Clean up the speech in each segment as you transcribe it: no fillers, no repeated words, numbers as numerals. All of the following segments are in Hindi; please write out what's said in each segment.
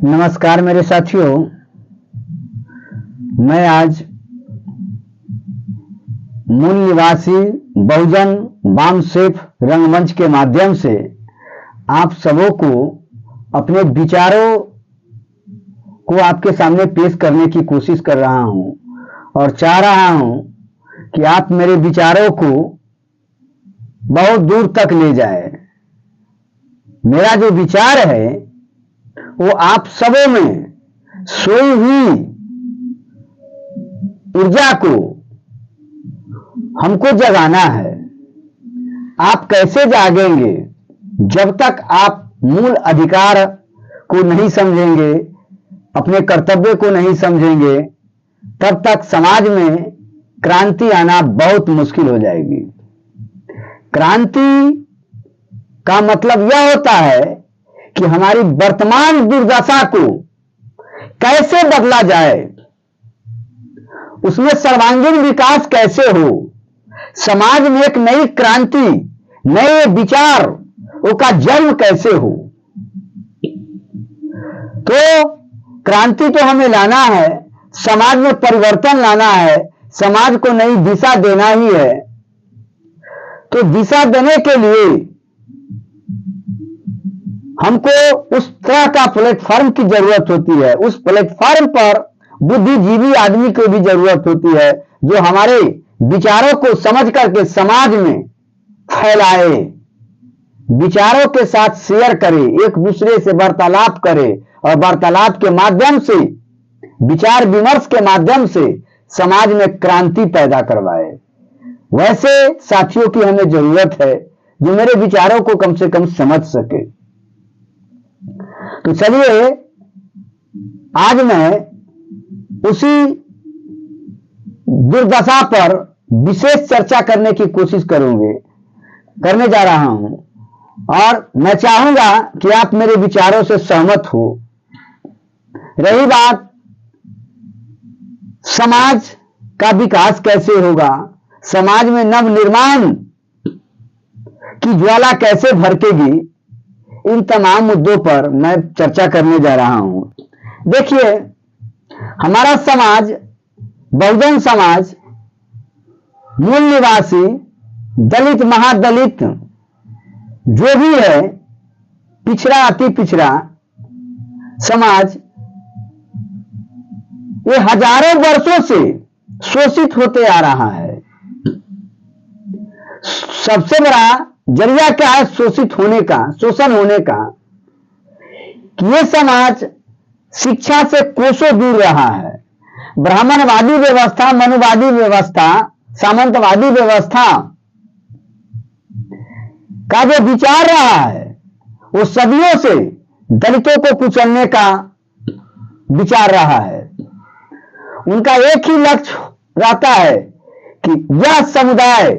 नमस्कार मेरे साथियों, मैं आज मूल निवासी बहुजन वामसेफ रंगमंच के माध्यम से आप सबों को अपने विचारों को आपके सामने पेश करने की कोशिश कर रहा हूं और चाह रहा हूं कि आप मेरे विचारों को बहुत दूर तक ले जाए। मेरा जो विचार है वो आप सबों में सोई हुई ऊर्जा को हमको जगाना है। आप कैसे जागेंगे? जब तक आप मूल अधिकार को नहीं समझेंगे, अपने कर्तव्य को नहीं समझेंगे, तब तक समाज में क्रांति आना बहुत मुश्किल हो जाएगी। क्रांति का मतलब यह होता है कि हमारी वर्तमान दुर्दशा को कैसे बदला जाए, उसमें सर्वांगीण विकास कैसे हो, समाज में एक नई क्रांति, नए विचार का जन्म कैसे हो। तो क्रांति तो हमें लाना है, समाज में परिवर्तन लाना है, समाज को नई दिशा देना ही है। तो दिशा देने के लिए हमको उस तरह का प्लेटफॉर्म की जरूरत होती है। उस प्लेटफॉर्म पर बुद्धिजीवी आदमी को भी जरूरत होती है जो हमारे विचारों को समझ करके समाज में फैलाए, विचारों के साथ शेयर करे, एक दूसरे से वार्तालाप करे और वार्तालाप के माध्यम से, विचार विमर्श के माध्यम से समाज में क्रांति पैदा करवाए। वैसे साथियों की हमें जरूरत है जो मेरे विचारों को कम से कम समझ सके। तो चलिए आज मैं उसी दुर्दशा पर विशेष चर्चा करने की कोशिश करने जा रहा हूं और मैं चाहूंगा कि आप मेरे विचारों से सहमत हो। रही बात समाज का विकास कैसे होगा, समाज में नव निर्माण की ज्वाला कैसे भड़केगी, इन तमाम मुद्दों पर मैं चर्चा करने जा रहा हूं। देखिए, हमारा समाज, बहुजन समाज, मूल निवासी, दलित, महादलित, जो भी है, पिछड़ा, अति पिछड़ा समाज, ये हजारों वर्षों से शोषित होते आ रहा है। सबसे बड़ा जरिया क्या है शोषित होने का, शोषण होने का? कि ये समाज शिक्षा से कोसों दूर रहा है। ब्राह्मणवादी व्यवस्था, मनुवादी व्यवस्था, सामंतवादी व्यवस्था का जो विचार रहा है वो सदियों से दलितों को कुचलने का विचार रहा है। उनका एक ही लक्ष्य रहता है कि यह समुदाय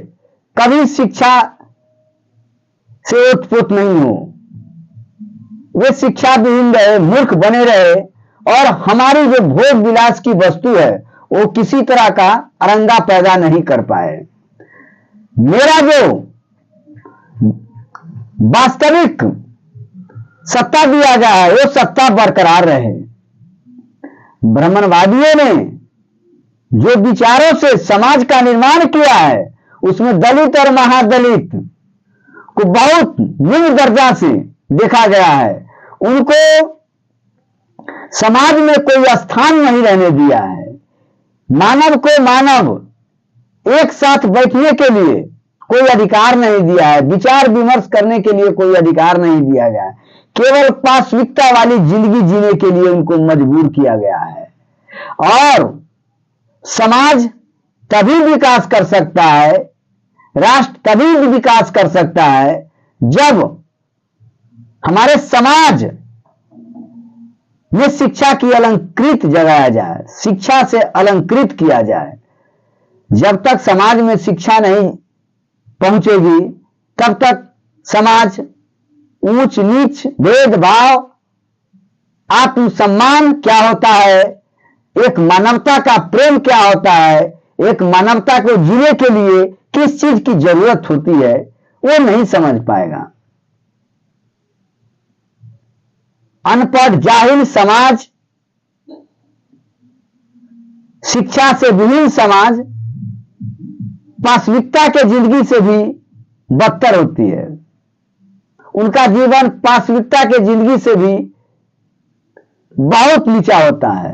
कभी शिक्षा से ओतप्रोत नहीं हो, वे शिक्षा विहीन रहे, मूर्ख बने रहे और हमारी जो भोग विलास की वस्तु है वो किसी तरह का अरंगा पैदा नहीं कर पाए। मेरा जो वास्तविक सत्ता दिया गया है वो सत्ता बरकरार रहे। ब्राह्मणवादियों ने जो विचारों से समाज का निर्माण किया है उसमें दलित और महादलित को बहुत निम्न दर्जा से देखा गया है। उनको समाज में कोई स्थान नहीं रहने दिया है। मानव को मानव एक साथ बैठने के लिए कोई अधिकार नहीं दिया है, विचार विमर्श करने के लिए कोई अधिकार नहीं दिया गया है। केवल पाशविकता वाली जिंदगी जीने के लिए उनको मजबूर किया गया है। और समाज तभी विकास कर सकता है, राष्ट्र तभी विकास कर सकता है जब हमारे समाज में शिक्षा की अलंकृत जगाया जाए, शिक्षा से अलंकृत किया जाए। जब तक समाज में शिक्षा नहीं पहुंचेगी तब तक समाज ऊंच नीच, भेदभाव, आत्मसम्मान क्या होता है, एक मानवता का प्रेम क्या होता है, एक मानवता को जीने के लिए किस चीज की जरूरत होती है, वो नहीं समझ पाएगा। अनपढ़ जाहिल समाज, शिक्षा से विहीन समाज पाशविकता के जिंदगी से भी बदतर होती है। उनका जीवन पाशविकता के जिंदगी से भी बहुत नीचा होता है।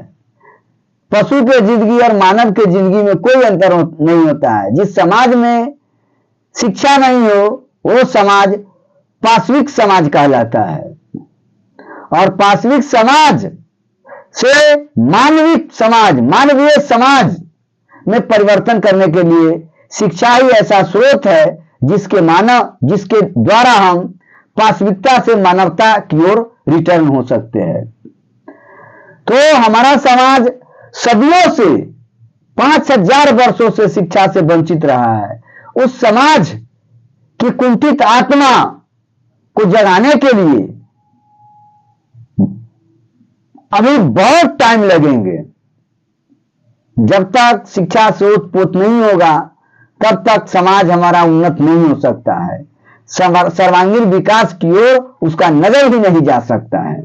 पशु के जिंदगी और मानव के जिंदगी में कोई अंतर नहीं होता है। जिस समाज में शिक्षा नहीं हो वो समाज पाशविक समाज कहलाता है, और पाशविक समाज से मानवीय समाज में परिवर्तन करने के लिए शिक्षा ही ऐसा स्रोत है जिसके द्वारा हम पाशविकता से मानवता की ओर रिटर्न हो सकते हैं। तो हमारा समाज सदियों से 5000 वर्षों से शिक्षा से वंचित रहा है। उस समाज की कुंठित आत्मा को जगाने के लिए अभी बहुत टाइम लगेंगे। जब तक शिक्षा से ओतप्रोत नहीं होगा तब तक समाज हमारा उन्नत नहीं हो सकता है। सर्वांगीण विकास की ओर उसका नजर ही नहीं जा सकता है।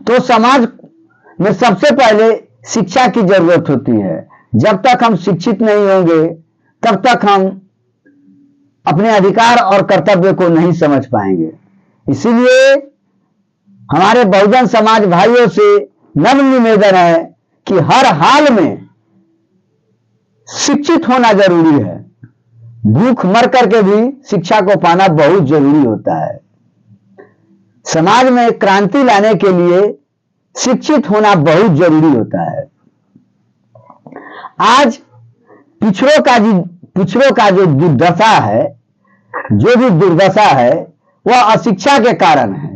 तो समाज में सबसे पहले शिक्षा की जरूरत होती है। जब तक हम शिक्षित नहीं होंगे तब तक हम अपने अधिकार और कर्तव्य को नहीं समझ पाएंगे। इसीलिए हमारे बहुजन समाज भाइयों से नम्र निवेदन है कि हर हाल में शिक्षित होना जरूरी है। भूख मर करके भी शिक्षा को पाना बहुत जरूरी होता है। समाज में क्रांति लाने के लिए शिक्षित होना बहुत जरूरी होता है। आज पिछड़ों का जो दुर्दशा है, जो भी दुर्दशा है वह अशिक्षा के कारण है।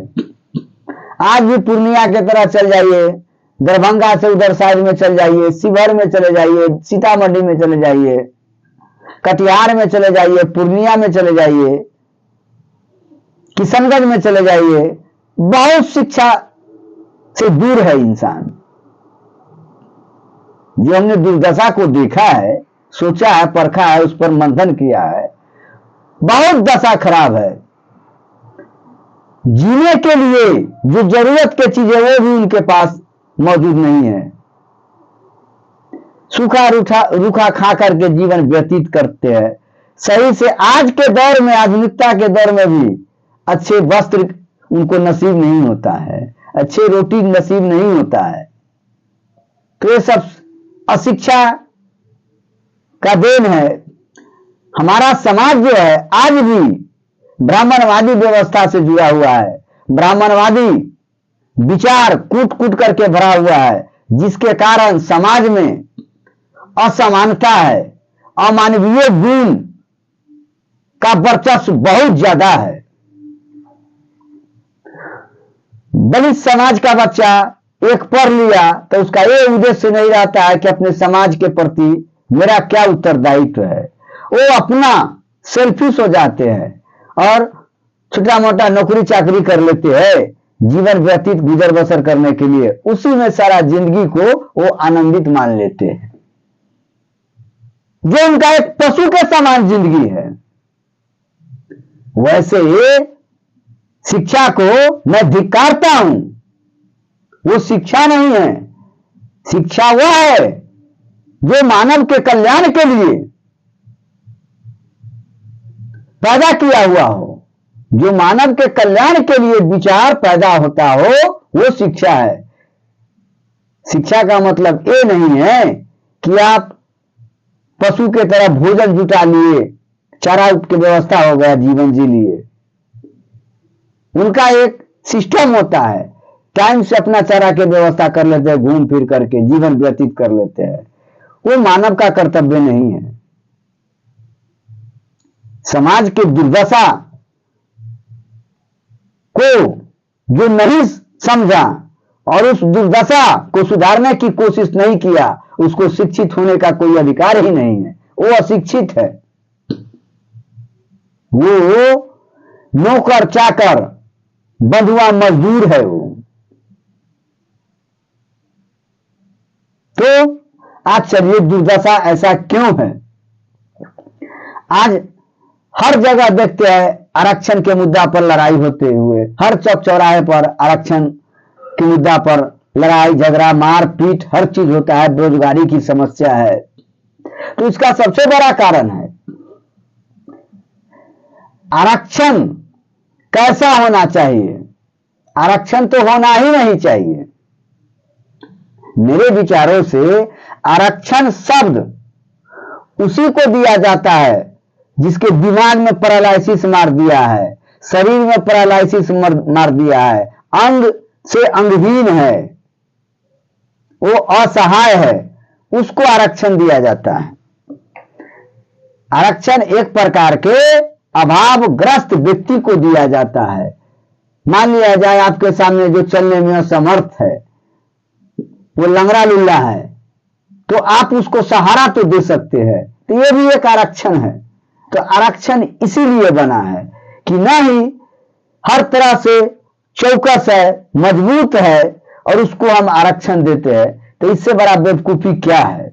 आज भी पूर्णिया के तरह चल जाइए, दरभंगा से उधर साइड में चल जाइए, शिवहर में चले जाइए, सीतामढ़ी में चले जाइए, कटिहार में चले जाइए, पूर्णिया में चले जाइए, किशनगंज में चले जाइए, बहुत शिक्षा से दूर है इंसान। जो हमने दुर्दशा को देखा है, सोचा है, परखा है, उस पर मंथन किया है, बहुत दशा खराब है। जीने के लिए जो जरूरत की चीज है वो भी उनके पास मौजूद नहीं है। सूखा रूखा खा करके जीवन व्यतीत करते हैं। सही से आज के दौर में, आधुनिकता के दौर में भी अच्छे वस्त्र उनको नसीब नहीं होता है, अच्छे रोटी नसीब नहीं होता है। तो ये सब अशिक्षा का देन है। हमारा समाज जो है आज भी ब्राह्मणवादी व्यवस्था से जुड़ा हुआ है। ब्राह्मणवादी विचार कूट कूट करके भरा हुआ है, जिसके कारण समाज में असमानता है, अमानवीय गुण का वर्चस्व बहुत ज्यादा है। दलित समाज का बच्चा एक पढ़ लिया तो उसका ये उद्देश्य नहीं रहता है कि अपने समाज के प्रति मेरा क्या उत्तरदायित्व है। वो अपना सेल्फिश हो जाते हैं और छोटा मोटा नौकरी चाकरी कर लेते हैं जीवन व्यतीत गुजर बसर करने के लिए। उसी में सारा जिंदगी को वो आनंदित मान लेते हैं, जो उनका एक पशु के समान जिंदगी है। वैसे ये शिक्षा को मैं धिक्कारता हूं। वो शिक्षा नहीं है। शिक्षा वह है जो मानव के कल्याण के लिए पैदा किया हुआ हो, जो मानव के कल्याण के लिए विचार पैदा होता हो, वो शिक्षा है। शिक्षा का मतलब ये नहीं है कि आप पशु के तरह भोजन जुटा लिए, चारा की व्यवस्था हो गया, जीवन जी लिए। उनका एक सिस्टम होता है, टाइम से अपना चारा की व्यवस्था कर लेते हैं, घूम फिर करके जीवन व्यतीत कर लेते हैं। वो मानव का कर्तव्य नहीं है। समाज की दुर्दशा को जो नहीं समझा और उस दुर्दशा को सुधारने की कोशिश नहीं किया, उसको शिक्षित होने का कोई अधिकार ही नहीं है। वो अशिक्षित है। वो नौकर चाकर बंधुआ मजदूर है। वो तो आज चलिए दुर्दशा ऐसा क्यों है? आज हर जगह देखते हैं आरक्षण के मुद्दा पर लड़ाई होते हुए, हर चौक चौराहे पर आरक्षण के मुद्दा पर लड़ाई झगड़ा मारपीट हर चीज होता है, बेरोजगारी की समस्या है। तो इसका सबसे बड़ा कारण है आरक्षण कैसा होना चाहिए। आरक्षण तो होना ही नहीं चाहिए। मेरे विचारों से आरक्षण शब्द उसी को दिया जाता है जिसके दिमाग में पैरालिसिस मार दिया है, शरीर में पैरालिसिस मार दिया है, अंग से अंगहीन है, वो असहाय है, उसको आरक्षण दिया जाता है। आरक्षण एक प्रकार के अभावग्रस्त व्यक्ति को दिया जाता है। मान लिया जाए आपके सामने जो चलने में असमर्थ है, वो लंगड़ा लुल्ला है, तो आप उसको सहारा तो दे सकते हैं, तो ये भी एक आरक्षण है। तो आरक्षण इसीलिए बना है कि न ही हर तरह से चौकस है, मजबूत है, और उसको हम आरक्षण देते हैं। तो इससे बड़ा बेवकूफी क्या है।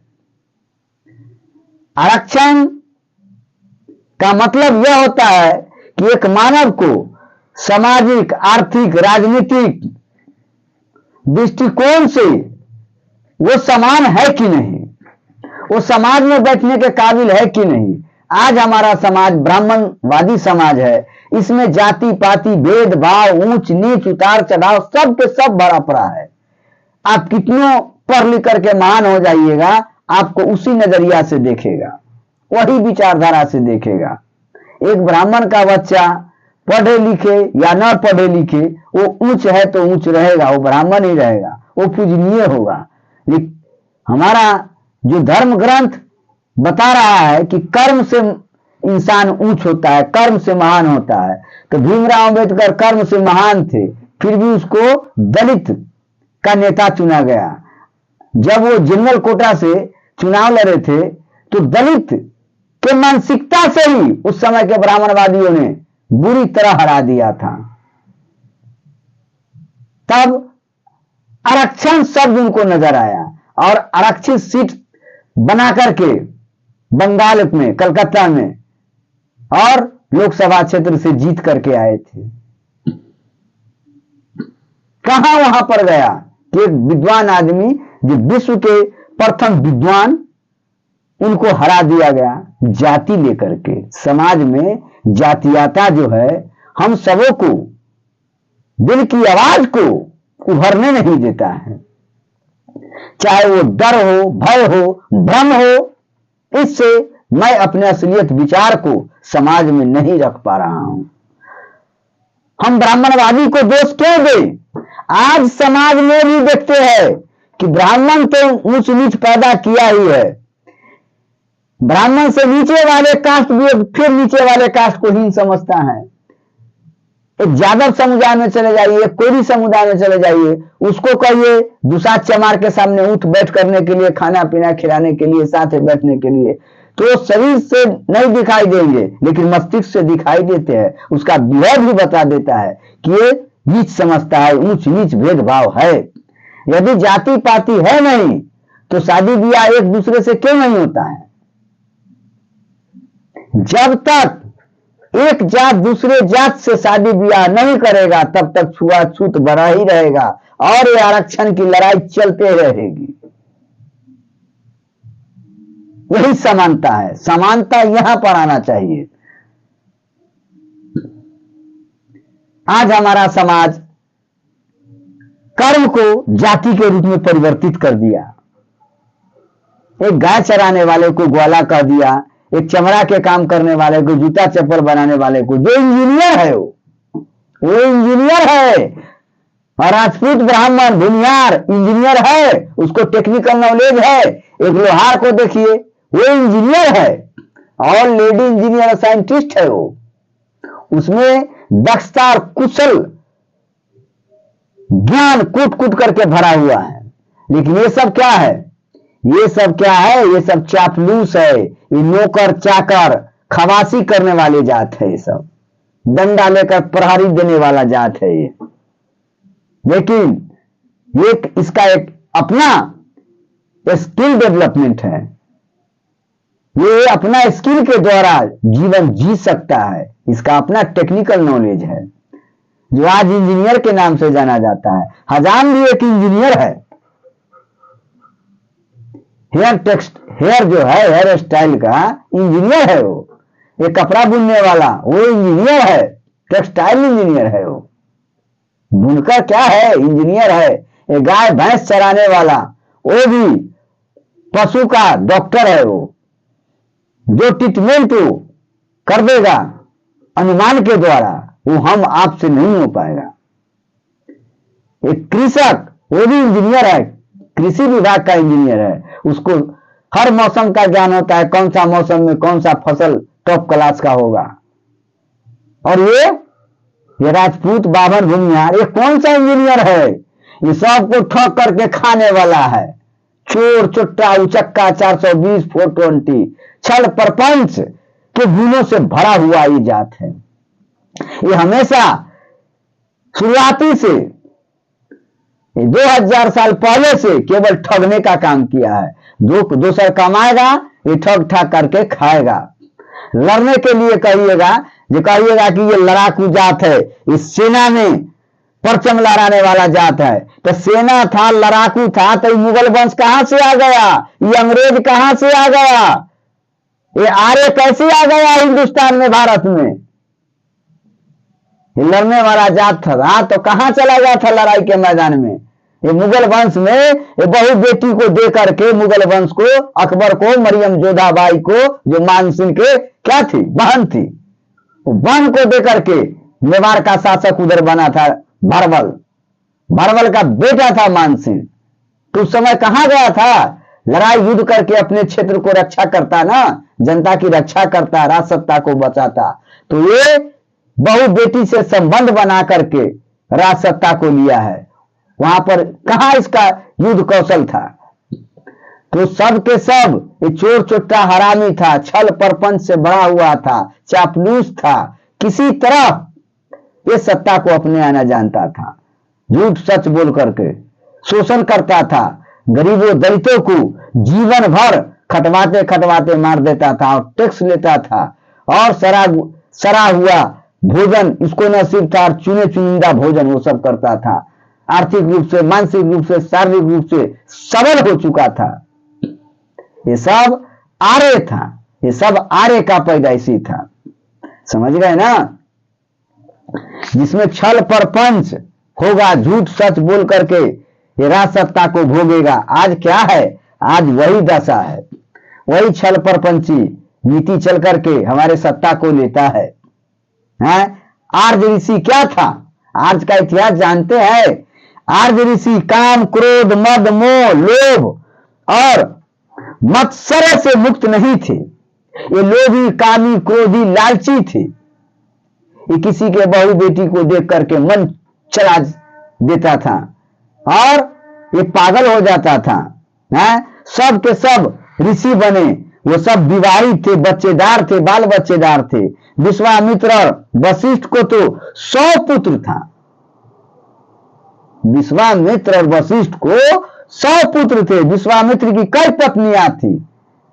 आरक्षण का मतलब यह होता है कि एक मानव को सामाजिक, आर्थिक, राजनीतिक दृष्टिकोण से वो समान है कि नहीं, वो समाज में बैठने के काबिल है कि नहीं। आज हमारा समाज ब्राह्मणवादी समाज है, इसमें जाति पाति भेदभाव, ऊंच नीच, उतार चढ़ाव सब के सब भरा पड़ा है। आप कितनों पढ़ लिख करके महान हो जाइएगा, आपको उसी नजरिया से देखेगा, वही विचारधारा से देखेगा। एक ब्राह्मण का बच्चा पढ़े लिखे या न पढ़े लिखे, वो ऊंच है तो ऊंच रहेगा, वो ब्राह्मण ही रहेगा, वो पूजनीय होगा। हमारा जो धर्म ग्रंथ बता रहा है कि कर्म से इंसान ऊंच होता है, कर्म से महान होता है। तो भीमराव अंबेडकर कर्म से महान थे, फिर भी उसको दलित का नेता चुना गया। जब वो जनरल कोटा से चुनाव लड़े थे तो दलित के मानसिकता से ही उस समय के ब्राह्मणवादियों ने बुरी तरह हरा दिया था। तब आरक्षण शब्द उनको नजर आया और आरक्षित सीट बना करके बंगाल में, कलकत्ता में और लोकसभा क्षेत्र से जीत करके आए थे। कहां वहां पर गया कि एक विद्वान आदमी जो विश्व के प्रथम विद्वान, उनको हरा दिया गया जाति लेकर के। समाज में जातीयता जो है हम सबों को, दिल की आवाज को उभरने नहीं देता है। चाहे वो डर हो, भय हो, भ्रम हो, इससे मैं अपने असलियत विचार को समाज में नहीं रख पा रहा हूं। हम ब्राह्मणवादी को दोष क्यों दें? आज समाज में भी देखते हैं कि ब्राह्मण तो ऊंच नीच पैदा किया ही है, ब्राह्मण से नीचे वाले कास्ट भी फिर नीचे वाले कास्ट को हीन समझता है। एक यादव समुदाय में चले जाइए, एक कोरी समुदाय में चले जाइए, उसको कहिए दुसाध चमार के सामने उठ बैठ करने के लिए, खाना पीना खिलाने के लिए, साथ बैठने के लिए, तो शरीर से नहीं दिखाई देंगे लेकिन मस्तिष्क से दिखाई देते हैं। उसका व्यवहार भी बता देता है कि ये नीच समझता है, ऊंच नीच भेदभाव है। यदि जाति पाति है नहीं तो शादी ब्याह एक दूसरे से क्यों नहीं होता है? जब तक एक जात दूसरे जात से शादी ब्याह नहीं करेगा तब तक छुआछूत बना ही रहेगा और ये आरक्षण की लड़ाई चलते रहेगी। यही समानता है, समानता यहां पर आना चाहिए। आज हमारा समाज कर्म को जाति के रूप में परिवर्तित कर दिया। एक गाय चराने वाले को ग्वाला कह दिया, एक चमड़ा के काम करने वाले को, जूता चप्पल बनाने वाले को, जो इंजीनियर है वो इंजीनियर है। और राजपूत ब्राह्मण भूमिहार इंजीनियर है, उसको टेक्निकल नॉलेज है। एक लोहार को देखिए, वो इंजीनियर है और लेडी इंजीनियर साइंटिस्ट है। वो उसमें दक्षता और कुशल ज्ञान कूट कूट करके भरा हुआ है। लेकिन ये सब क्या है? ये सब क्या है? ये सब चापलूस है, ये नौकर चाकर खवासी करने वाले जात है। ये सब डंडा लेकर प्रहारी देने वाला जात है ये। लेकिन इसका एक अपना स्किल डेवलपमेंट है। ये अपना स्किल के द्वारा जीवन जी सकता है, इसका अपना टेक्निकल नॉलेज है, जो आज इंजीनियर के नाम से जाना जाता है। हजाम भी एक इंजीनियर है। हेयर जो है, हेयर स्टाइल का इंजीनियर है वो। एक कपड़ा बुनने वाला वो इंजीनियर है, टेक्सटाइल इंजीनियर है वो। बुनकर क्या है, इंजीनियर है। एक गाय भैंस चराने वाला वो भी पशु का डॉक्टर है वो, जो ट्रीटमेंट कर देगा अनुमान के द्वारा, वो हम आपसे नहीं हो पाएगा। एक कृषक वो भी इंजीनियर है, कृषि विभाग का इंजीनियर है। उसको हर मौसम का ज्ञान होता है, कौन सा मौसम में कौन सा फसल टॉप क्लास का होगा। और ये राजपूत बाभन भूमिहार, ये कौन सा इंजीनियर है? ये सबको ठोक करके खाने वाला है। चोर चुट्टा उचक्का 420 420 छल प्रपंच के गुणों से भरा हुआ ये जात है। ये हमेशा शुरुआती से 2000 साल पहले से केवल ठगने का काम किया है। जो दूसरा कमाएगा ये ठग ठाक करके खाएगा। लड़ने के लिए कहिएगा कि ये लड़ाकू जात है, इस सेना में परचम लहराने वाला जात है। तो सेना था, लड़ाकू था, तो मुगल वंश कहां से आ गया? ये अंग्रेज कहां से आ गया? ये आर्य कैसे आ गया हिंदुस्तान में, भारत में? ये लड़ने वाला जात था तो कहां चला गया था लड़ाई के मैदान में? ये मुगल वंश में ये बहु बेटी को दे करके, मुगल वंश को, अकबर को, मरियम जोधाबाई को, जो मानसिंह के क्या थी, बहन थी, बहन को दे करके मेवाड़ का शासक उधर बना था भरवल का बेटा था मानसिंह। तो उस समय कहां गया था? लड़ाई युद्ध करके अपने क्षेत्र को रक्षा करता ना, जनता की रक्षा करता, राज सत्ता को बचाता। तो ये बहु बेटी से संबंध बना करके राज सत्ता को लिया है। वहां पर कहां इसका युद्ध कौशल था? तो सब के सब ये चोर चुट्टा हरामी था, छल प्रपंच से भरा हुआ था, चापलूस था, किसी तरह ये सत्ता को अपने आना जानता था। झूठ सच बोल करके शोषण करता था, गरीबों दलितों को जीवन भर खटवाते खटवाते मार देता था और टैक्स लेता था। और सरा हुआ भोजन इसको नसीब था, और चुने चुनिंदा भोजन वो सब करता था। आर्थिक रूप से, मानसिक रूप से, शारीरिक रूप से सबल हो चुका था। ये सब आर्य था, ये सब आर्य का पैदाइशी था। समझ गए ना? जिसमें छल प्रपंच होगा, झूठ सच बोल करके ये राज सत्ता को भोगेगा। आज क्या है? आज वही दशा है, वही छल प्रपंची नीति चल करके हमारे सत्ता को लेता है। आर्य ऋषि क्या था? आज का इतिहास जानते हैं? आर्य ऋषि काम, क्रोध, मद, मोह, लोभ और मत्सर्य से मुक्त नहीं थे। ये लोभी, कामी, क्रोधी, लालची थे। ये किसी के बहू बेटी को देख करके मन चला देता था और ये पागल हो जाता था। सब के सब ऋषि बने, वो सब विवाहित थे, बच्चेदार थे, बाल बच्चेदार थे। विश्वामित्र और वशिष्ठ को तो 100 पुत्र था। विश्वामित्र और वशिष्ठ को 100 पुत्र थे। विश्वामित्र की कई पत्नियां थी।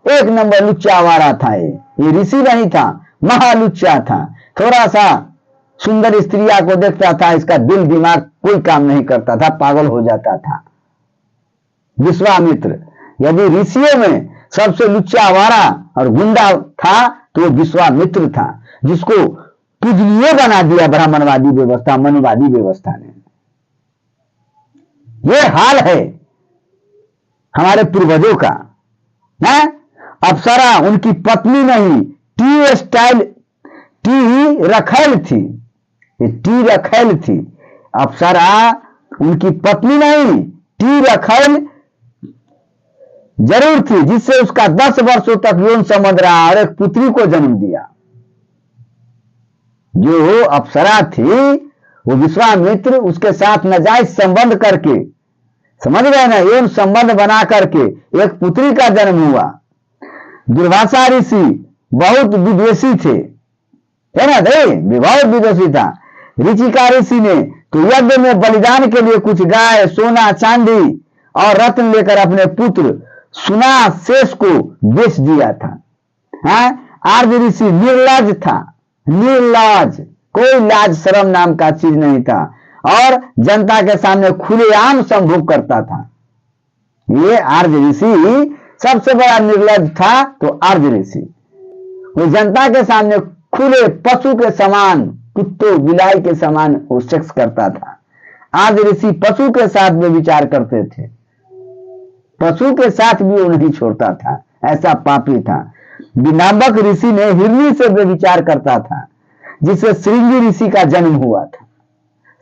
एक नंबर लुच्चा आवारा था। ये ऋषि नहीं था, महालुच्चा था। थोड़ा सा सुंदर स्त्रियां को देखता था, इसका दिल दिमाग कोई काम नहीं करता था, पागल हो जाता था विश्वामित्र। यदि ऋषियों में सबसे लुच्चा आवारा और गुंडा था तो वो विश्वामित्र था, जिसको पूजनीय बना दिया ब्राह्मणवादी व्यवस्था, मनुवादी व्यवस्था ने। ये हाल है हमारे पूर्वजों का। अप्सरा उनकी पत्नी नहीं, टी रखैल थी। ये टी रखैल थी। अप्सरा उनकी पत्नी नहीं, टी रखैल जरूर थी, जिससे उसका 10 वर्षों तक यौन संबंध रहा और एक पुत्री को जन्म दिया। जो अप्सरा थी वो विश्वामित्र उसके साथ नाजायज संबंध करके, समझ गए ना, यौन संबंध बना करके एक पुत्री का जन्म हुआ। दुर्वासा ऋषि बहुत विद्वेषी थे, है ना, बहुत विद्वेषी था। ऋचिका ऋषि ने तो यज्ञ में बलिदान के लिए कुछ गाय, सोना, चांदी और रत्न लेकर अपने पुत्र सुनाशेष को बेच दिया था। हाँ, आर्य ऋषि निर्लज था, निर्लज, कोई लाज शर्म नाम का चीज नहीं था और जनता के सामने खुलेआम संभोग करता था। ये आर्य ऋषि सबसे बड़ा निर्लज था। तो आर्य ऋषि वो जनता के सामने खुले पशु के समान, कुत्तों बिलाई के समान वो सेक्स करता था। आर्य ऋषि पशु के साथ में विचार करते थे, पशु के साथ भी वो नहीं छोड़ता था, ऐसा पापी था। विनाबक ऋषि ने हिरनी से व्यभिचार करता था, जिससे श्रृंगी ऋषि का जन्म हुआ था।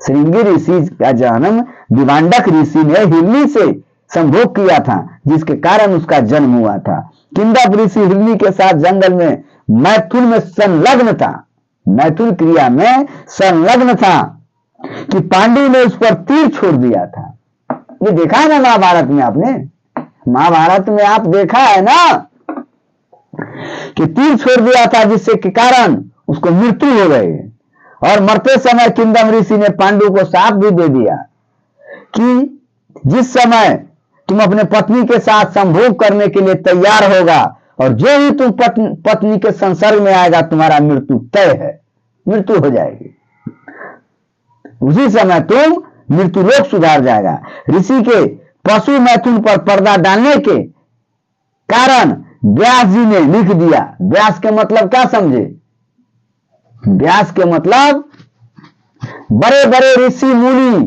श्रृंगी ऋषि का जन्म विवांडक ऋषि ने हिरनी से संभोग किया था, जिसके कारण उसका जन्म हुआ था। किंदप ऋषि हिरनी के साथ जंगल में मैथुन में संलग्न था, मैथुन क्रिया में संलग्न था कि पांडु ने उस पर तीर छोड़ दिया था। ये देखा है ना महाभारत में, आपने महाभारत में आप देखा है ना कि तीर छोड़ दिया था, जिससे के कारण उसको मृत्यु हो गई। और मरते समय किंदम ऋषि ने पांडु को साथ भी दे दिया कि जिस समय तुम अपने पत्नी के साथ संभोग करने के लिए तैयार होगा और जो ही तुम पत्नी के संसर्ग में आएगा, तुम्हारा मृत्यु तय है, मृत्यु हो जाएगी, उसी समय तुम मृत्यु लोक सुधार जाएगा। ऋषि के पशु मैथुन पर पर्दा डालने के कारण व्यास जी ने लिख दिया। व्यास के मतलब क्या समझे? व्यास के मतलब बड़े बड़े ऋषि मुनि,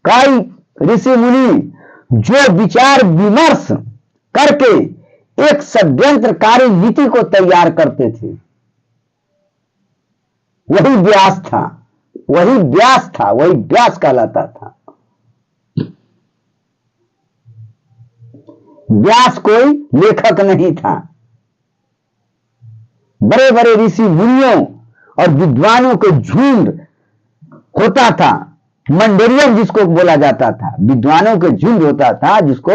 कई ऋषि मुनि जो विचार विमर्श करके एक षड्यंत्रकारी नीति को तैयार करते थे, वही व्यास था, वही व्यास था, वही व्यास कहलाता था। व्यास कोई लेखक नहीं था। बड़े बड़े ऋषि मुनियों और विद्वानों के झुंड होता था, मंडेरियन जिसको बोला जाता था, विद्वानों के झुंड होता था जिसको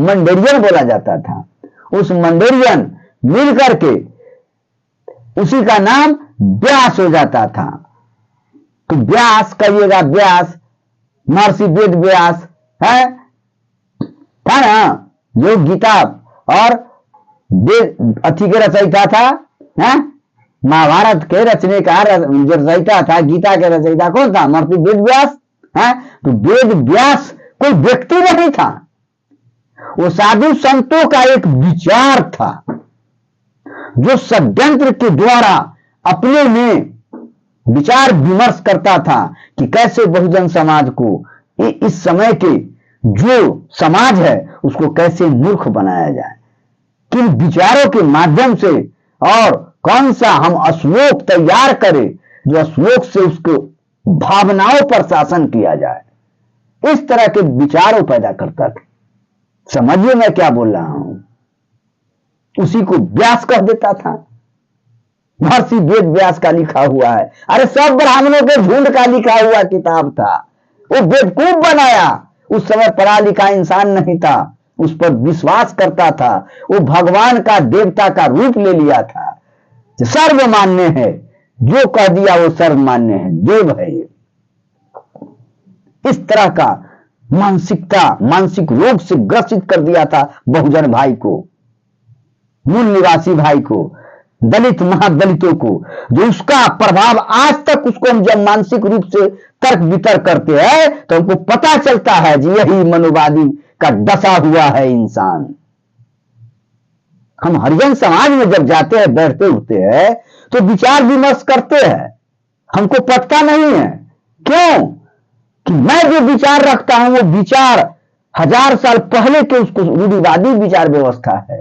मंडेरियन बोला जाता था। उस मंडेरियन मिलकर के उसी का नाम व्यास हो जाता था। तो व्यास कहिएगा, व्यास महर्षि वेद व्यास है, था ना, जो गीता और अथी के रचयिता था, है महाभारत के रचने का जो रचयिता था, गीता के रचयिता कौन था? महर्षि वेद व्यास है। तो वेद व्यास कोई व्यक्ति नहीं था, वो साधु संतों का एक विचार था, जो षड्यंत्र के द्वारा अपने में विचार विमर्श करता था कि कैसे बहुजन समाज को, इस समय के जो समाज है उसको कैसे मूर्ख बनाया जाए, किन विचारों के माध्यम से, और कौन सा हम श्लोक तैयार करें जो श्लोक से उसको भावनाओं पर शासन किया जाए। इस तरह के विचारों पैदा करता था। समझिए मैं क्या बोल रहा हूं। उसी को व्यास कह देता था। महर्षि वेद व्यास का लिखा हुआ है। अरे सब ब्राह्मणों के झुंड का लिखा हुआ किताब था, वो बेवकूफ बनाया। उस समय पढ़ा लिखा इंसान नहीं था, उस पर विश्वास करता था, वो भगवान का देवता का रूप ले लिया था। सर्वमान्य है, जो कह दिया वो सर्वमान्य है, देव है ये। इस तरह का मानसिक रोग से ग्रसित कर दिया था बहुजन भाई को, मूल निवासी भाई को, दलित महादलितों को, जो उसका प्रभाव आज तक उसको हम जब मानसिक रूप से तर्क वितर्क करते हैं तो हमको पता चलता है कि यही मनोवादी का डसा हुआ है इंसान। हम हरिजन समाज में जब जाते हैं, बैठते उठते हैं तो विचार विमर्श करते हैं, हमको पता नहीं है क्यों कि मैं जो विचार रखता हूं वो विचार 1000 साल पहले के उसको रूढ़िवादी विचार व्यवस्था है।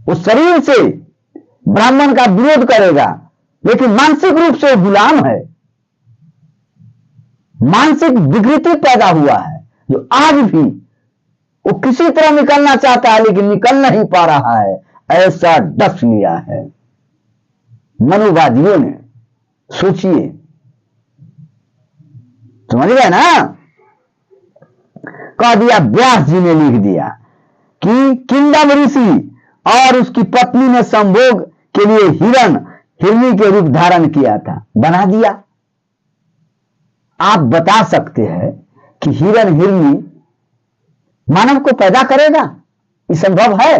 वो शरीर से ब्राह्मण का विरोध करेगा, लेकिन मानसिक रूप से वो गुलाम है। मानसिक विकृति पैदा हुआ है जो आज भी वो किसी तरह निकलना चाहता है, लेकिन निकल नहीं पा रहा है। ऐसा डस लिया है मनोवादियों ने। सोचिए, समझ गए ना? कह दिया, व्यास जी ने लिख दिया कि किंदम ऋषि और उसकी पत्नी ने संभोग के लिए हिरनी के रूप धारण किया था, बना दिया। आप बता सकते हैं कि हिरनी मानव को पैदा करेगा? ये संभव है?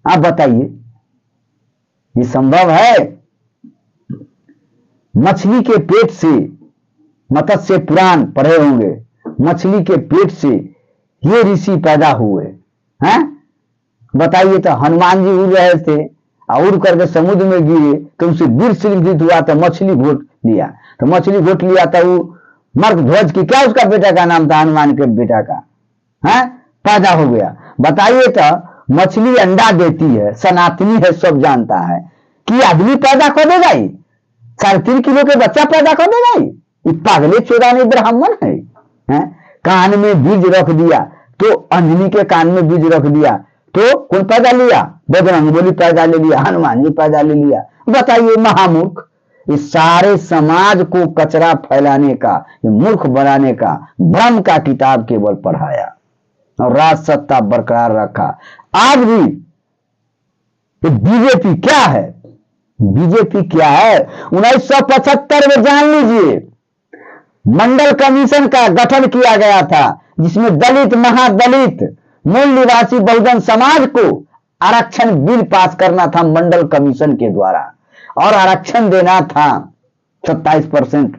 आप बताइए। ये संभव है? मछली के पेट से, मत्स्य पुराण पढ़े होंगे, मछली के पेट से ये ऋषि पैदा हुए हैं। बताइए तो, हनुमान जी उड़ रहे थे और उड़ करके समुद्र में गिरे तो उनसे वीर श्रृंखलित हुआ तो मछली घोट लिया, तो मछली घोट लिया तो वो मर्कध्वज की, क्या उसका बेटा का नाम था, हनुमान के बेटा का, है पैदा हो गया। बताइए तो, मछली अंडा देती है, सनातनी है, सब जानता है कि आदमी पैदा कर देगा ही, 3.5 किलो के बच्चा पैदा कर देगा ही, पागले चोराने ब्राह्मण है? कान में बीज रख दिया तो अंजनी के कान में बीज रख दिया तो कौन पैदा लिया? बजरंगबली पैदा ले लिया, हनुमान जी पैदा ले लिया। बताइए महामूर्ख, इस सारे समाज को कचरा फैलाने का, मूर्ख बनाने का भ्रम का किताब केवल पढ़ाया और राज सत्ता बरकरार रखा। आज भी बीजेपी क्या है? बीजेपी क्या है? 1975 में जान लीजिए, मंडल कमीशन का गठन किया गया था जिसमें दलित, महादलित, मूल निवासी बहुजन समाज को आरक्षण बिल पास करना था मंडल कमीशन के द्वारा और आरक्षण देना था 27%।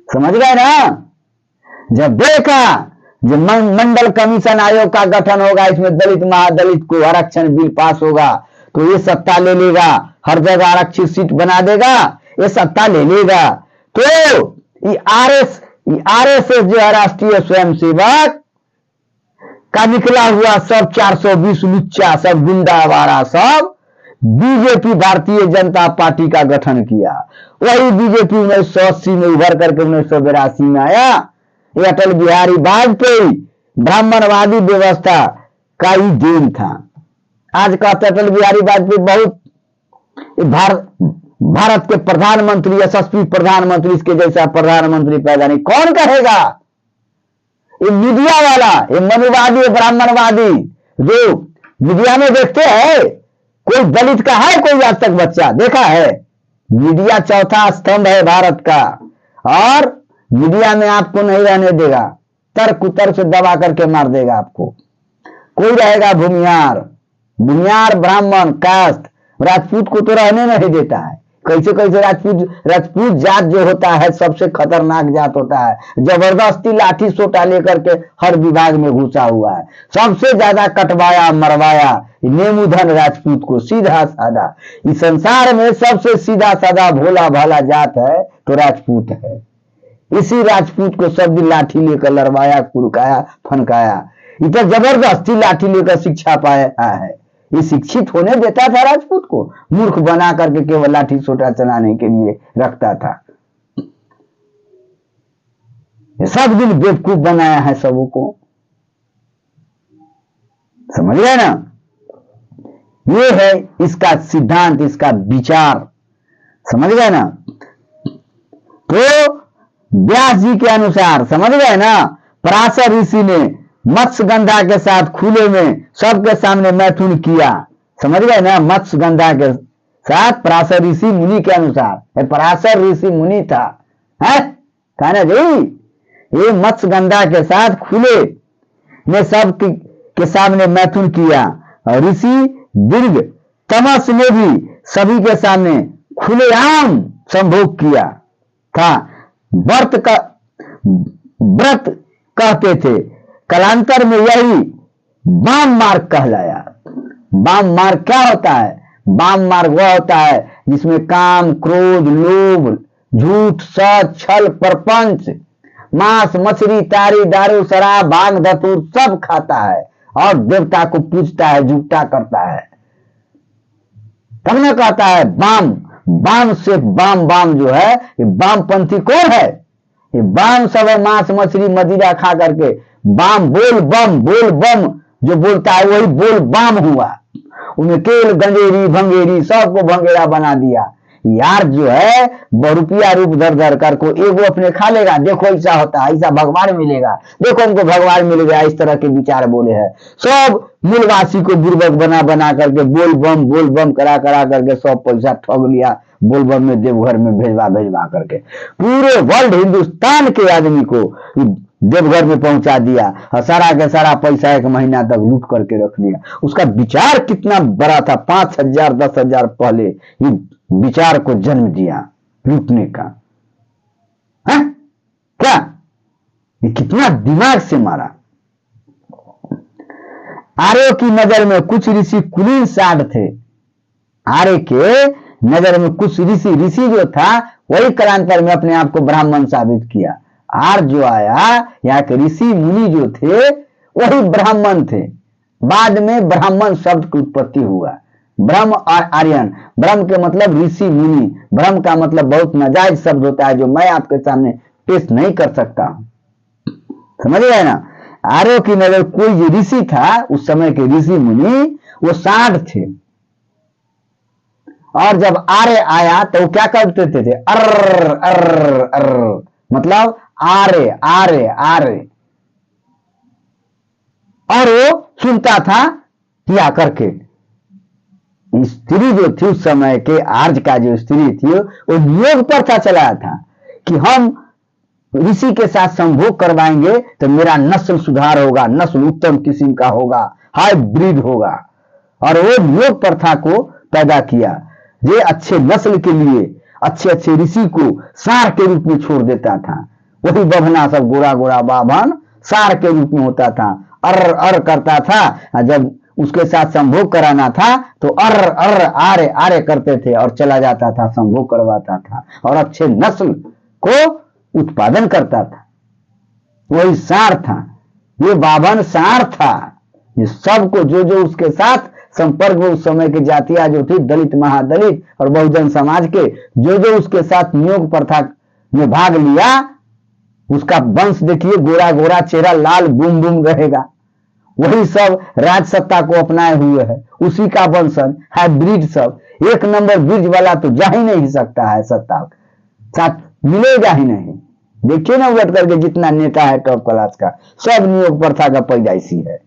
समझ गए ना? जब देखा जब मंडल कमीशन आयोग का गठन होगा, इसमें दलित, महादलित को आरक्षण बिल पास होगा तो ये सत्ता ले लेगा, हर जगह आरक्षित सीट बना देगा, ये सत्ता ले लेगा। तो ये आरएसएस जो है, राष्ट्रीय स्वयंसेवक का निकला हुआ सब 420 लुच्चा, सब गुंडावाड़ा, सब बीजेपी, भारतीय जनता पार्टी का गठन किया। वही बीजेपी 1980 में उभर करके 1982 में आया। ये अटल बिहारी वाजपेयी ब्राह्मणवादी व्यवस्था का ही देन था। आज का अटल बिहारी वाजपेयी बहुत भारत के प्रधानमंत्री, यशस्वी प्रधानमंत्री, इसके जैसा प्रधानमंत्री पैदा नहीं। कौन कहेगा? ये मीडिया वाला, ये मनुवादी, ब्राह्मणवादी जो मीडिया में देखते हैं। कोई दलित का है कोई आज तक बच्चा देखा है? मीडिया चौथा स्तंभ है भारत का और मीडिया में आपको नहीं रहने देगा, तर्क कुतर से दबा करके मार देगा आपको। कोई रहेगा भूमियार, भूमियार ब्राह्मण कास्ट, राजपूत को तो रहने नहीं देता है। कैसे कैसे राजपूत जात जो होता है सबसे खतरनाक जात होता है, जबरदस्ती लाठी सोटा लेकर के हर विभाग में घुसा हुआ है। सबसे ज्यादा कटवाया मरवाया नेमुधन राजपूत को, सीधा साधा। इस संसार में सबसे सीधा साधा भोला भाला जात है तो राजपूत है। इसी राजपूत को सब दिन लाठी लेकर लड़वाया, कुड़काया, फनकाया। इतना जबरदस्ती लाठी लेकर शिक्षा पाया है। ये शिक्षित होने देता था राजपूत को, मूर्ख बना करके केवल लाठी सोटा चलाने के लिए रखता था। ये सब दिन बेवकूफ बनाया है सबको। समझ गए ना? ये है इसका सिद्धांत, इसका विचार। समझ गए ना? तो व्यास जी के अनुसार, समझ गए ना, पराशर ऋषि ने मत्स्यगंधा के साथ खुले में सबके सामने मैथुन किया। समझ गए ना? मत्स्यगंधा के साथ पराशर ऋषि मुनि के अनुसार, पराशर ऋषि मुनि था, है कहना जी, ये मत्स्यगंधा के साथ खुले में सब के सामने मैथुन किया। ऋषि दीर्घ तमस ने भी सभी के सामने खुलेआम संभोग किया था। व्रत कहते थे, कालांतर में यही वाम मार्ग कहलाया। वाम मार्ग क्या होता है? वाम मार्ग वह होता है जिसमें काम, क्रोध, लोभ, झूठ, सच, छल, प्रपंच, मांस, मछली, तारी, दारू, शराब, भांग, धतूर सब खाता है और देवता को पूजता है, झूठा करता है। तब न कहता है वाम। वाम से वाम जो है, ये वामपंथी कौन है? ये वाम सब है मांस, मछली, मदिरा खा करके। वाम बोल बम जो बोलता है वही बोल वाम हुआ। उन्हें केल, गंजेरी, भंगेरी सबको भंगेरा बना दिया। यार जो है बहुरुपिया रूप धर धर कर को एगो अपने खा लेगा, देखो ऐसा होता है, ऐसा भगवान मिलेगा, देखो हमको भगवान मिलेगा, इस तरह के विचार बोले हैं। सब मूलवासी को बुर्बक बना बना करके बोल बम करा करा करके सब पैसा ठग लिया, बोल बम में देवघर में भेजवा भेजवा करके पूरे वर्ल्ड हिंदुस्तान के आदमी को देवघर में पहुंचा दिया और सारा के सारा पैसा 1 महीना तक लूट करके रख लिया। उसका विचार कितना बड़ा था, 5,000 10,000 पहले ये विचार को जन्म दिया लूटने का। है क्या ये कितना दिमाग से मारा। आर्यों की नजर में कुछ ऋषि कुलीन साध थे। आर्य के नजर में कुछ ऋषि जो था वही कालांतर में अपने आप को ब्राह्मण साबित किया। आर्य जो आया, यहाँ के ऋषि मुनि जो थे वही ब्राह्मण थे। बाद में ब्राह्मण शब्द की उत्पत्ति हुआ। ब्रह्म और आर्यन, ब्रह्म के मतलब ऋषि मुनि, ब्रह्म का मतलब बहुत नाजायज शब्द होता है जो मैं आपके सामने पेश नहीं कर सकता। समझ गए ना। आर्यों की नजर कोई ऋषि था, उस समय के ऋषि मुनि वो साध थे। और जब आर्य आया तो वो क्या करते थे? अर्र अर्र अर्र, मतलब आर्य आर्य आर्य। और वो सुनता था क्या करके। स्त्री जो थी उस समय के आर्य का जो स्त्री थी वो नियोग प्रथा चलाया था कि हम ऋषि के साथ संभोग करवाएंगे तो मेरा नस्ल सुधार होगा, नस्ल उत्तम किस्म का होगा, हाइब्रिड होगा। और वो नियोग प्रथा को पैदा किया। ये अच्छे नस्ल के लिए अच्छे अच्छे ऋषि को सार के रूप में छोड़ देता था। वही बभना सब गोरा गोरा बाभन सार के रूप में होता था, अर्र अर्र करता था। जब उसके साथ संभोग कराना था तो अर्र अर्र आर्य आर्य करते थे और चला जाता था, संभोग करवाता था और अच्छे नस्ल को उत्पादन करता था। वही सार था, ये बाभन सार था। ये सबको जो जो उसके साथ संपर्क में उस समय की जातियां जो थी, दलित महादलित और बहुजन समाज के जो जो उसके साथ नियोग प्रथा में भाग लिया, उसका वंश देखिए गोरा गोरा चेहरा लाल बुम बुम रहेगा। वही सब राज सत्ता को अपनाए हुए है, उसी का वंशन हाइब्रिड सब। 1 नंबर ब्रिज वाला तो जा ही नहीं सकता है, सत्ता साथ मिलेगा ही नहीं। देखिए ना उलट करके जितना नेता है टॉप क्लास का, सब नियोग प्रथा का पैदाइशी है।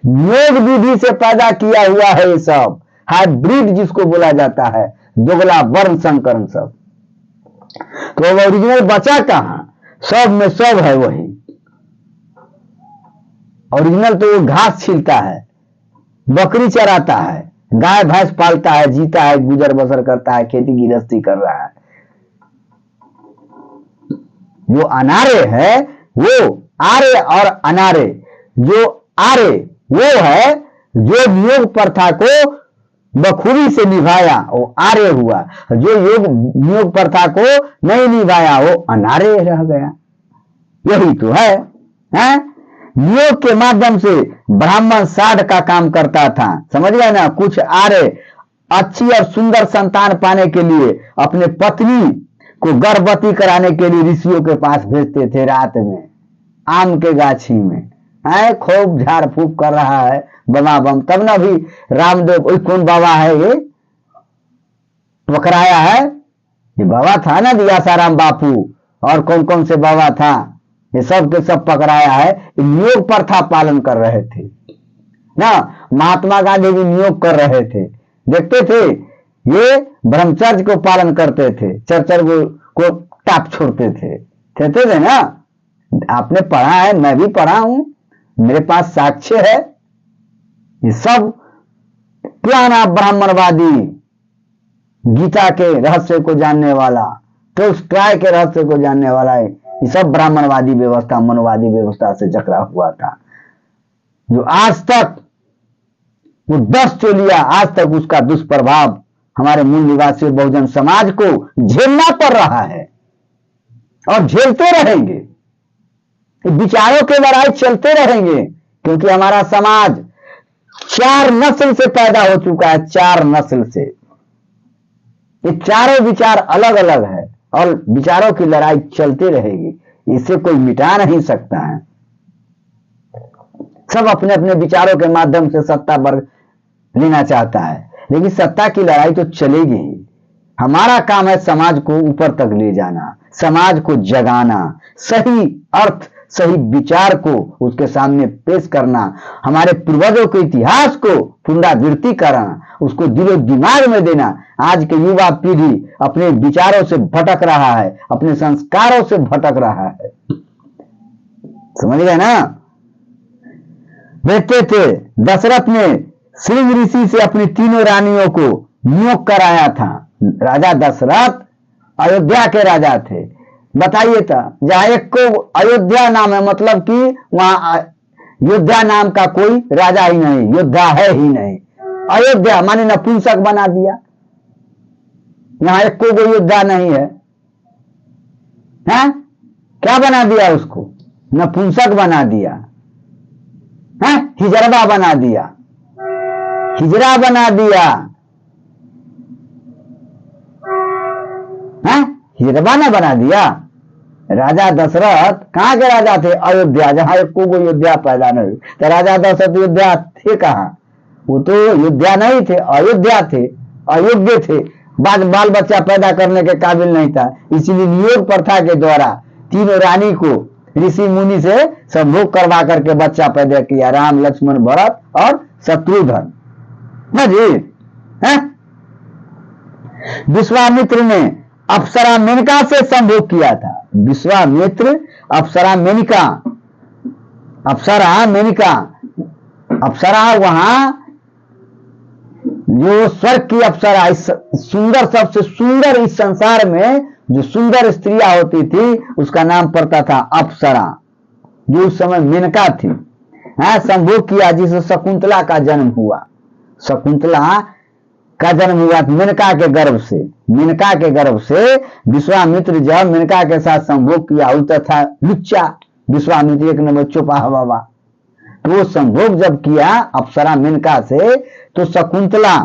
नियोग विधि से पैदा किया हुआ है ये सब हाइब्रिड जिसको बोला जाता है, दोगला वर्ण संकरण सब। तो ओरिजिनल बचा कहां? सब में सब है वही ओरिजिनल। तो वो घास छीलता है, बकरी चराता है, गाय भैंस पालता है, जीता है, गुजर बसर करता है, खेती गृहस्थी कर रहा है। जो अनार्य है वो आर्य और अनार्य, जो आर्य वो है जो नियोग प्रथा को बखूबी से निभाया वो आर्य हुआ, जो योग नियोग प्रथा को नहीं निभाया वो अनार्य रह गया। यही तो है, हैं? नियोग के माध्यम से ब्राह्मण साध का काम करता था, समझ गए ना। कुछ आर्य अच्छी और सुंदर संतान पाने के लिए अपने पत्नी को गर्भवती कराने के लिए ऋषियों के पास भेजते थे रात में आम के गाछी में। है खूब झाड़ फूक कर रहा है बमा बम, तब ना भी रामदेव कौन बाबा है ये पकड़ाया है, ये बाबा था ना दियासाराम बापू, और कौन कौन से बाबा था, ये सब के सब पकड़ाया है। नियोग प्रथा पालन कर रहे थे ना। महात्मा गांधी भी नियोग कर रहे थे, देखते थे ये ब्रह्मचर्य को पालन करते थे, चर्चर को टाप छोड़ते थे ना। आपने पढ़ा है, मैं भी पढ़ा हूं, मेरे पास साक्ष्य है। ये सब पुराना ब्राह्मणवादी, गीता के रहस्य को जानने वाला, टोल्स्टॉय के रहस्य को जानने वाला है, ये सब ब्राह्मणवादी व्यवस्था, मनोवादी व्यवस्था से जकड़ा हुआ था, जो आज तक वो 10 चोलिया आज तक उसका दुष्प्रभाव हमारे मूल निवासी बहुजन समाज को झेलना पड़ रहा है और झेलते रहेंगे। विचारों के लड़ाई चलते रहेंगे, क्योंकि हमारा समाज 4 नस्ल से पैदा हो चुका है, 4 नस्ल से। ये चारों विचार अलग अलग है और विचारों की लड़ाई चलती रहेगी, इसे कोई मिटा नहीं सकता है। सब अपने अपने विचारों के माध्यम से सत्ता वर्ग लेना चाहता है, लेकिन सत्ता की लड़ाई तो चलेगी ही। हमारा काम है समाज को ऊपर तक ले जाना, समाज को जगाना, सही अर्थ सही विचार को उसके सामने पेश करना, हमारे पूर्वजों के इतिहास को पुनरावृत्ति कराना, उसको दिलो दिमाग में देना। आज के युवा पीढ़ी अपने विचारों से भटक रहा है, अपने संस्कारों से भटक रहा है। समझ गए ना। देखते थे दशरथ ने श्रृंग ऋषि से अपनी तीनों रानियों को नियोग कराया था। राजा दशरथ अयोध्या के राजा थे। बताइए था, जहां एक को अयोध्या नाम है, मतलब कि वहां योद्धा नाम का कोई राजा ही नहीं, योद्धा है ही नहीं। अयोध्या माने नपुंसक बना दिया। यहां एक को योद्धा नहीं है, हैं? क्या बना दिया उसको? नपुंसक बना दिया, हैं? हिजरवा बना दिया, हिजरा बना दिया, हैं? हिजरवा ना बना दिया। राजा दशरथ कहां के राजा थे? अयोध्या, जहां एक को योद्धा पैदा नहीं। तो राजा दशरथ योद्धा थे कहां? वो तो योद्धा नहीं थे, अयोध्या थे, अयोग्य थे, बाल बच्चा पैदा करने के काबिल नहीं था। इसीलिए नियोग प्रथा के द्वारा तीनों रानी को ऋषि मुनि से संभोग करवा करके बच्चा पैदा किया, राम लक्ष्मण भरत और शत्रुघ्न। ना जी, है? विश्वामित्र ने अप्सरा मेनका से संभोग किया था। विश्वामित्र अप्सरा मेनका, अप्सरा मेनका, अप्सरा वहां जो स्वर्ग की अप्सरा, इस सुंदर, सबसे सुंदर इस संसार में जो सुंदर स्त्रियां होती थी उसका नाम पड़ता था अप्सरा, जो उस समय मेनका थी। संभोग किया जिससे शकुंतला का जन्म हुआ। शकुंतला का जन्म हुआ मेनका के गर्भ से। मेनका के गर्भ से विश्वामित्र जब मेनका के साथ संभोग किया, उतना था लुच्चा विश्वामित्र, एक नंबर चुपा बाबा। तो वो संभोग जब किया अप्सरा मेनका से, तो शकुंतला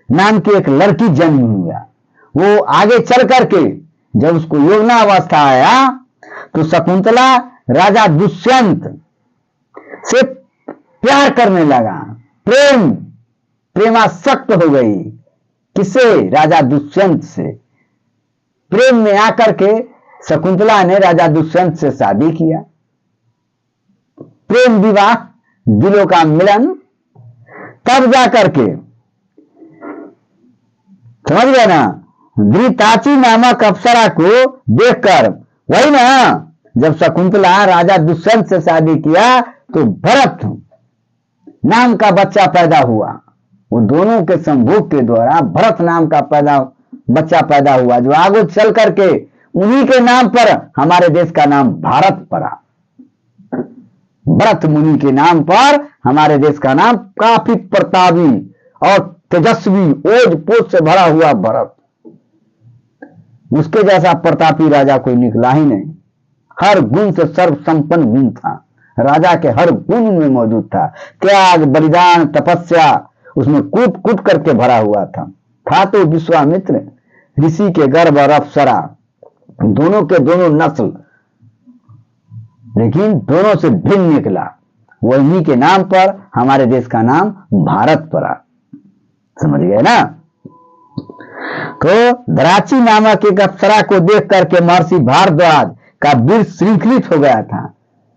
नाम की एक लड़की जन्म हुआ। वो आगे चल करके जब उसको यौवनावस्था आया तो शकुंतला राजा दुष्यंत से प्यार करने लगा, प्रेमासक्त हो गई। किसे? राजा दुष्यंत से। प्रेम में आकर के शकुंतला ने राजा दुष्यंत से शादी किया। प्रेम विवाह, दिलों का मिलन। तब जाकर के समझ गए ना, घृताची नामक अप्सरा को देखकर, वही ना जब शकुंतला राजा दुष्यंत से शादी किया तो भरत नाम का बच्चा पैदा हुआ। वो दोनों के संभोग के द्वारा भरत नाम का बच्चा पैदा हुआ, जो आगे चल करके उन्हीं के नाम पर हमारे देश का नाम भारत पड़ा। भरत मुनि के नाम पर हमारे देश का नाम, काफी प्रतापी और तेजस्वी, ओज पोज से भरा हुआ भरत। उसके जैसा प्रतापी राजा कोई निकला ही नहीं। हर गुण से सर्व संपन्न गुण था। राजा के हर गुण में मौजूद था। त्याग, बलिदान, तपस्या उसमें कूट कूट करके भरा हुआ था तो विश्वामित्र ऋषि के गर्भ और अप्सरा, दोनों के दोनों नस्ल, लेकिन दोनों से भिन्न निकला। वही के नाम पर हमारे देश का नाम भारत पड़ा। समझ गए ना। तो द्राची नामक एक अप्सरा को देख करके महर्षि भारद्वाज का वीर श्रृंखलित हो गया था।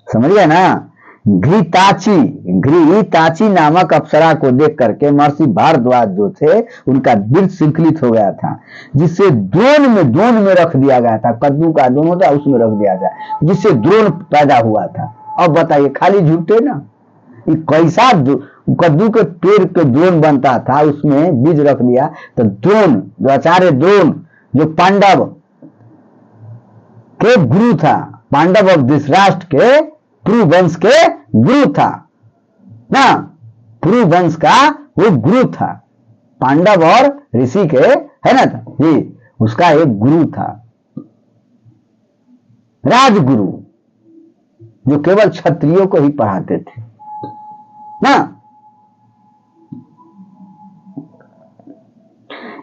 समझ गए ना। घृताची नामक अप्सरा को देख करके महर्षि भारद्वाज जो थे उनका वीर श्रृंखलित हो गया था, जिससे द्रोण में रख दिया गया था। कद्दू का द्रोण होता है, उसमें रख दिया गया, जिससे द्रोण पैदा हुआ था। अब बताइए, खाली झूठे ना, ये कैसा कद्दू के पेड़ के द्रोण बनता था, उसमें बीज रख दिया तो द्रोण, जो आचार्य द्रोण, जो पांडव के गुरु था, पांडव और धृतराष्ट्र के पुरु वंश के गुरु था ना, पुरु वंश का वो गुरु था। पांडव और ऋषि के, है ना जी, उसका एक गुरु था, राजगुरु, जो केवल क्षत्रियों को ही पढ़ाते थे ना।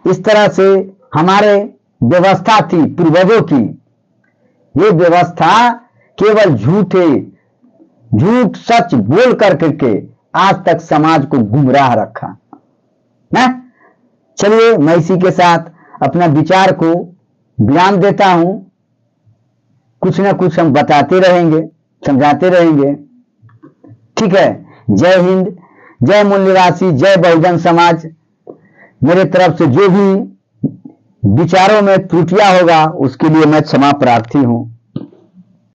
इस तरह से हमारे व्यवस्था थी पूर्वजों की। ये व्यवस्था केवल झूठ सच बोल करके आज तक समाज को गुमराह रखा ना। चलिए, मैं इसी के साथ अपना विचार को बयान देता हूं, कुछ ना कुछ हम बताते रहेंगे, समझाते रहेंगे। ठीक है, जय हिंद, जय मूल्यवासी, जय बहुजन समाज। मेरे तरफ से जो भी विचारों में त्रुटियां होगा उसके लिए मैं क्षमा प्रार्थी हूं।